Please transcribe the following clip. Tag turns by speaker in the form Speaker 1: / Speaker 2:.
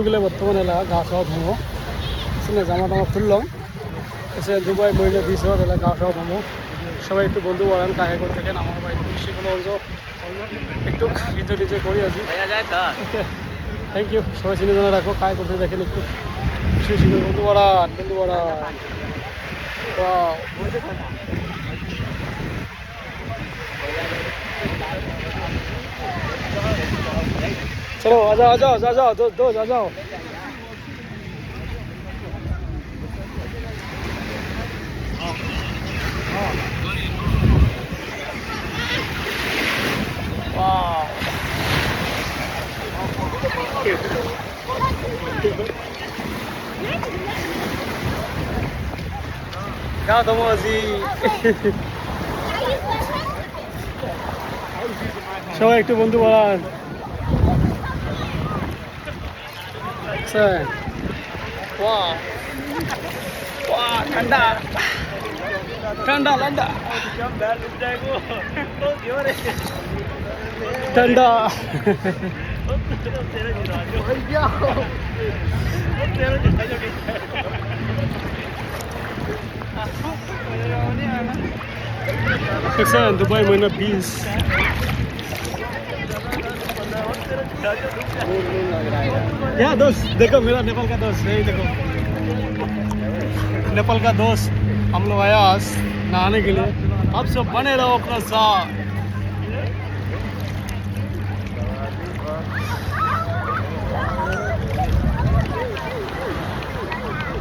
Speaker 1: গেলে বর্তমানে এলা গা খাওয়া ধমো শুনে জামা টামা খুললাম এসে দুবাই মহিলা দিয়েছ এলা গা খাওয়া ধমো সবাই একটু বন্ধু বাড়ান কাহে করে দেখেন আমার বাড়ি সেগুলো একটু নিজে নিজে করি আছি ওকে থ্যাংক ইউ সবাই চিনে জানা রাখো কায় করতে দেখেন একটু বন্ধু বাড়ান चलो आ जाओ दो आ जाओ क्या तुम আজি সবাই একটু বন্ধু বাড়ান वाह वाह ठंडा ठंडा लंडा ठंडा दुबई महीना 20 क्या दोस्त देखो मेरा नेपाल का दोस्त यही देखो नेपाल का दोस्त हम लोग आया आज नहाने के लिए आप सब बने रहो अपना साथ